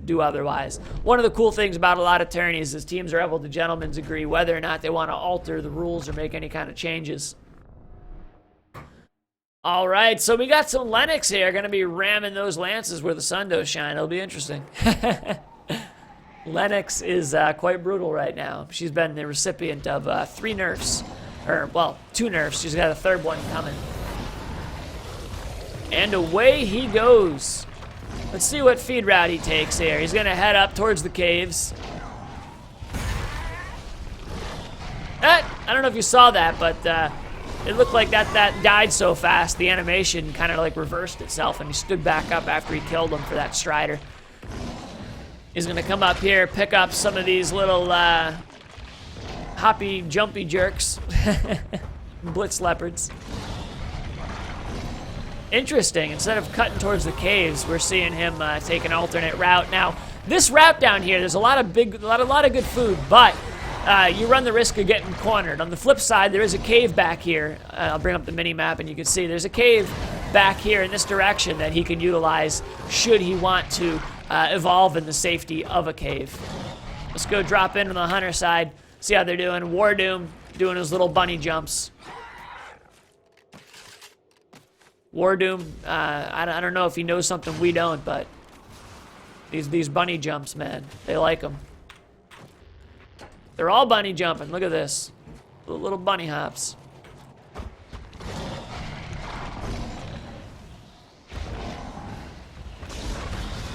do otherwise. One of the cool things about a lot of tourneys is teams are able to gentlemen's agree whether or not they want to alter the rules or make any kind of changes. All right, so we got some Lennox here, going to be ramming those lances where the sun does shine. It'll be interesting. Lennox is quite brutal right now. She's been the recipient of 3 nerfs. Or, well, 2 nerfs. She's got a 3rd one coming. And away he goes. Let's see what feed route he takes here. He's going to head up towards the caves. I don't know if you saw that, but it looked like that died so fast, the animation kind of like reversed itself, and he stood back up after he killed him for that Strider. He's going to come up here, pick up some of these little hoppy, jumpy jerks. Blitz leopards. Interesting. Instead of cutting towards the caves, we're seeing him take an alternate route. Now, this route down here, there's a lot of good food, but you run the risk of getting cornered. On the flip side, there is a cave back here. I'll bring up the mini map, and you can see there's a cave back here in this direction that he can utilize should he want to evolve in the safety of a cave. Let's go drop in on the hunter side, see how they're doing. Wardoom doing his little bunny jumps. Wardoom, I don't know if he knows something we don't, but these bunny jumps, man, they like them. They're all bunny jumping. Look at this. Little bunny hops.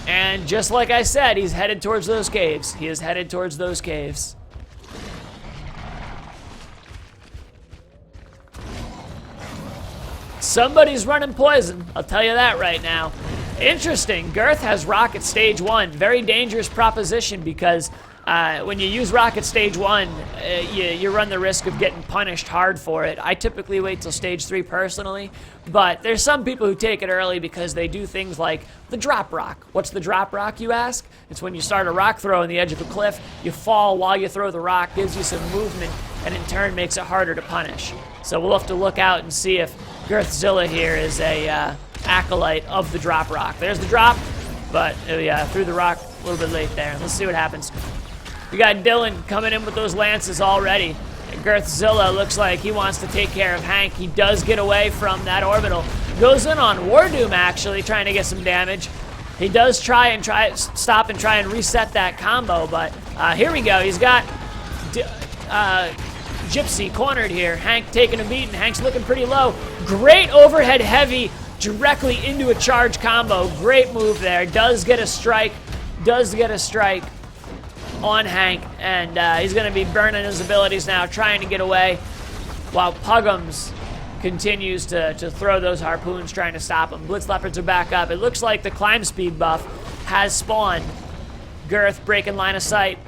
And just like I said, he's headed towards those caves. He is headed towards those caves. Somebody's running poison. I'll tell you that right now. Interesting. Girth has Rocket Stage 1. Very dangerous proposition because when you use Rocket Stage 1, you run the risk of getting punished hard for it. I typically wait till Stage 3 personally, but there's some people who take it early because they do things like the drop rock. What's the drop rock, you ask? It's when you start a rock throw on the edge of a cliff, you fall while you throw the rock, gives you some movement, and in turn makes it harder to punish. So we'll have to look out and see if Girthzilla here is a acolyte of the drop rock. There's the drop, but yeah, threw the rock a little bit late there. Let's see what happens. We got Dylan coming in with those lances already. And Girthzilla looks like he wants to take care of Hank. He does get away from that orbital. Goes in on Wardoom, actually, trying to get some damage. He does stop and try and reset that combo, but here we go. He's got Gypsy cornered here. Hank taking a beat, and Hank's looking pretty low. Great overhead heavy directly into a charge combo. Great move there. Does get a strike. On Hank, and he's going to be burning his abilities now, trying to get away, while Puggums continues to throw those harpoons, trying to stop him. Blitz Leopards are back up. It looks like the climb speed buff has spawned. Girth breaking line of sight.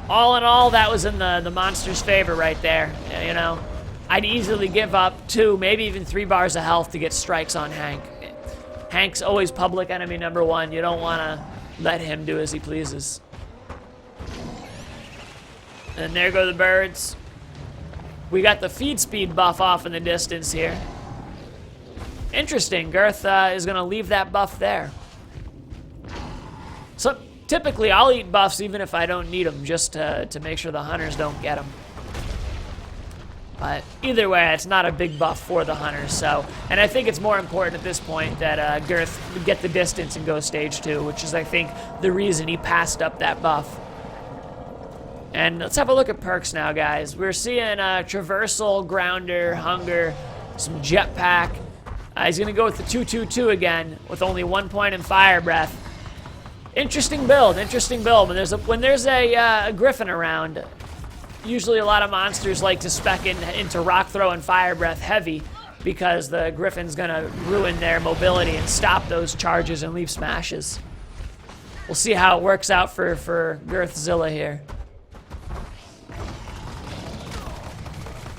All in all, that was in the monster's favor right there. You know, I'd easily give up 2, maybe even 3 bars of health to get strikes on Hank. Hank's always public enemy number 1. You don't want to let him do as he pleases. And there go the birds. We got the feed speed buff off in the distance here. Interesting. Girth is going to leave that buff there. So typically I'll eat buffs even if I don't need them, just to make sure the hunters don't get them. But either way, it's not a big buff for the hunters. So, and I think it's more important at this point that Girth get the distance and go stage 2, which is, I think, the reason he passed up that buff. And let's have a look at perks now, guys. We're seeing Traversal, Grounder, Hunger, some Jetpack. He's going to go with the 2-2-2 again with only 1 point in Fire Breath. Interesting build. But when there's a Griffin around, usually a lot of monsters like to spec into Rock Throw and Fire Breath heavy because the Griffin's going to ruin their mobility and stop those charges and leave smashes. We'll see how it works out for Girthzilla here.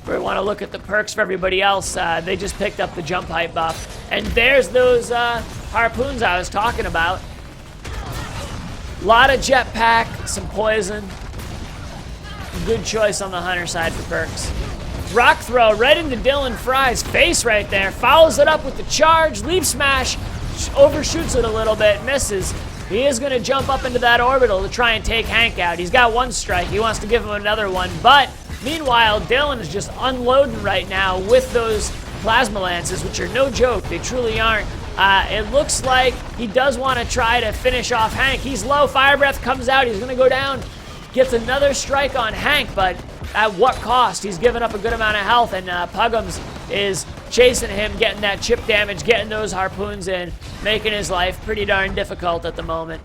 We want to look at the perks for everybody else. They just picked up the jump height buff. And there's those harpoons I was talking about. A lot of jetpack, some poison. Good choice on the hunter side for perks. Rock throw right into Dylan Fry's face right there. Follows it up with the charge. Leap smash. Overshoots it a little bit. Misses. He is going to jump up into that orbital to try and take Hank out. He's got one strike. He wants to give him another one. But meanwhile, Dylan is just unloading right now with those plasma lances, which are no joke. They truly aren't. It looks like he does want to try to finish off Hank. He's low. Fire Breath comes out. He's going to go down. Gets another strike on Hank, but at what cost? He's given up a good amount of health, and Puggums is chasing him, getting that chip damage, getting those harpoons in, making his life pretty darn difficult at the moment.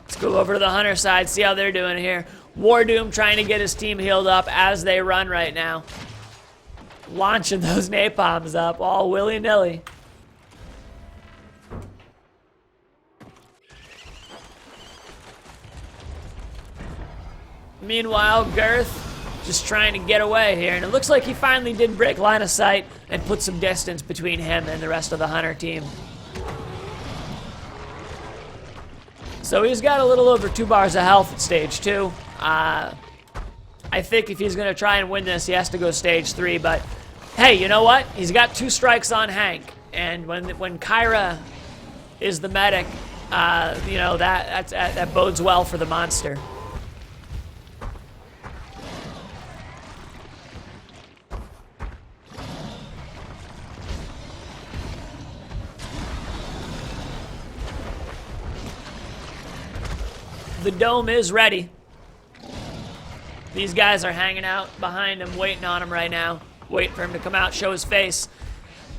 Let's go over to the Hunter side, see how they're doing here. Wardoom trying to get his team healed up as they run right now. Launching those napalms up all willy-nilly. Meanwhile, Girth just trying to get away here, and it looks like he finally did break line of sight and put some distance between him and the rest of the Hunter team. So he's got a little over 2 bars of health at stage 2. I think if he's going to try and win this, he has to go stage 3, but hey, you know what? He's got 2 strikes on Hank, and when Kyra is the medic, you know, that bodes well for the monster. The dome is ready. These guys are hanging out behind him, waiting on him right now. Waiting for him to come out, show his face.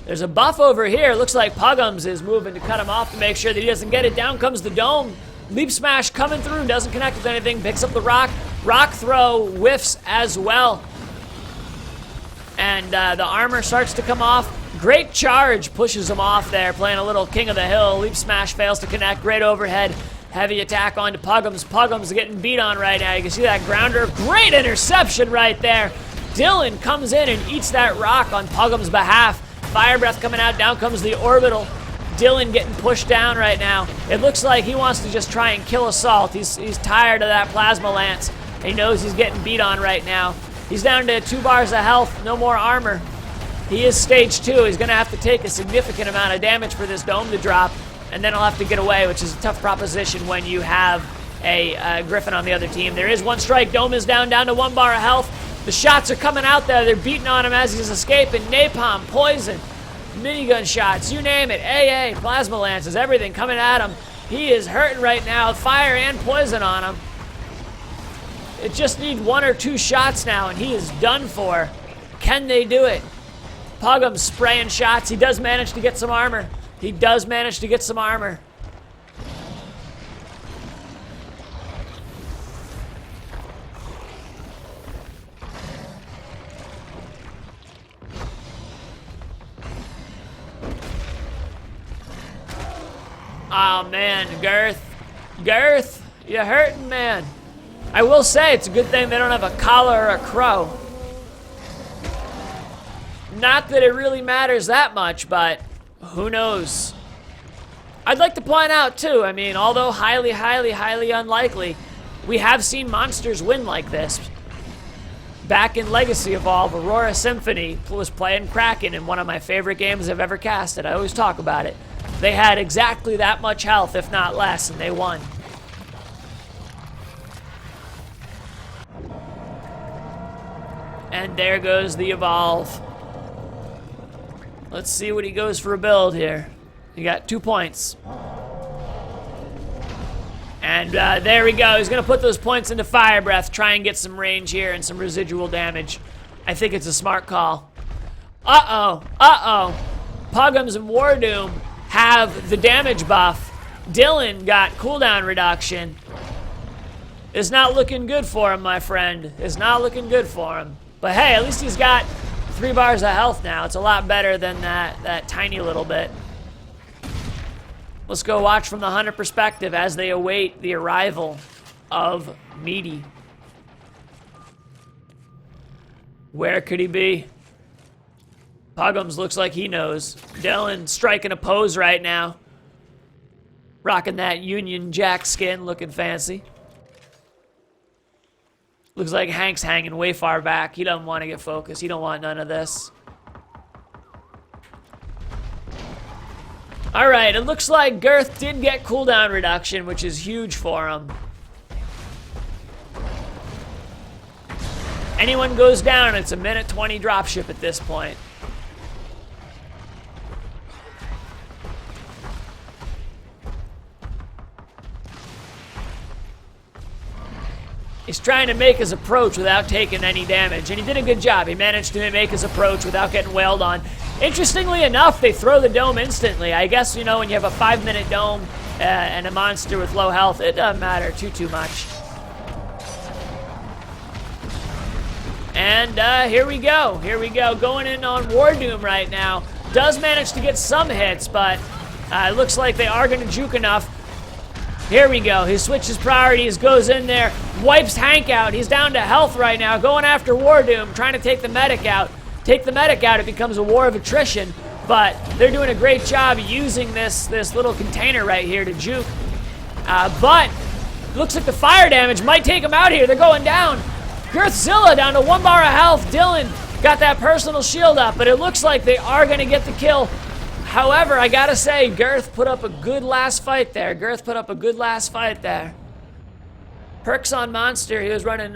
There's a buff over here. Looks like Puggums is moving to cut him off to make sure that he doesn't get it. Down comes the dome. Leap smash coming through. Doesn't connect with anything. Picks up the rock. Rock throw whiffs as well. And the armor starts to come off. Great charge pushes him off there. Playing a little King of the Hill. Leap smash fails to connect. Great overhead. Heavy attack onto Puggums. Puggums getting beat on right now. You can see that grounder. Great interception right there. Dylan comes in and eats that rock on Puggums' behalf. Fire Breath coming out. Down comes the orbital. Dylan getting pushed down right now. It looks like he wants to just try and kill Assault. He's tired of that plasma lance. He knows he's getting beat on right now. He's down to 2 bars of health. No more armor. He is stage 2. He's going to have to take a significant amount of damage for this dome to drop. And then he'll have to get away, which is a tough proposition when you have a Griffin on the other team. There is 1 strike. Dome is down to 1 bar of health. The shots are coming out there. They're beating on him as he's escaping. Napalm, poison, minigun shots, you name it. AA, plasma lances, everything coming at him. He is hurting right now. Fire and poison on him. It just needs 1 or 2 shots now, and he is done for. Can they do it? Puggum spraying shots. He does manage to get some armor. He does manage to get some armor. Oh man, Girth, you hurting, man. I will say it's a good thing they don't have a collar or a crow. Not that it really matters that much, but who knows? I'd like to point out too, I mean, although highly unlikely, we have seen monsters win like this. Back in Legacy Evolve, Aurora Symphony was playing Kraken in one of my favorite games I've ever casted. I always talk about it. They had exactly that much health, if not less, and they won. And there goes the Evolve. Let's see what he goes for a build here. He got 2 points. And there we go. He's going to put those points into Fire Breath, try and get some range here and some residual damage. I think it's a smart call. Uh-oh. Puggums and Wardoom have the damage buff. Dylan got cooldown reduction. It's not looking good for him, my friend. It's not looking good for him. But hey, at least he's got 3 bars of health now. It's a lot better than that tiny little bit. Let's go watch from the Hunter perspective as they await the arrival of Meaty. Where could he be? Puggums looks like he knows. Dylan striking a pose right now. Rocking that Union Jack skin, looking fancy. Looks like Hank's hanging way far back. He doesn't want to get focused. He don't want none of this. All right, it looks like Girth did get cooldown reduction, which is huge for him. Anyone goes down, it's a minute 20 dropship at this point. He's trying to make his approach without taking any damage, and he did a good job. He managed to make his approach without getting wailed on. Interestingly enough, they throw the dome instantly. I guess, you know, when you have a 5-minute dome and a monster with low health, it doesn't matter too much. And here we go. Here we go. Going in on War Doom right now. Does manage to get some hits, but it looks like they are going to juke enough. Here we go. He switches priorities, goes in there, wipes Hank out. He's down to health right now, going after War Doom, trying to take the medic out. Take the medic out, it becomes a war of attrition, but they're doing a great job using this little container right here to juke. But looks like the fire damage might take him out here. They're going down. Girthzilla down to 1 bar of health. Dylan got that personal shield up, but it looks like they are going to get the kill. However, I gotta say, Girth put up a good last fight there. Girth put up a good last fight there. Perks on Monster, he was running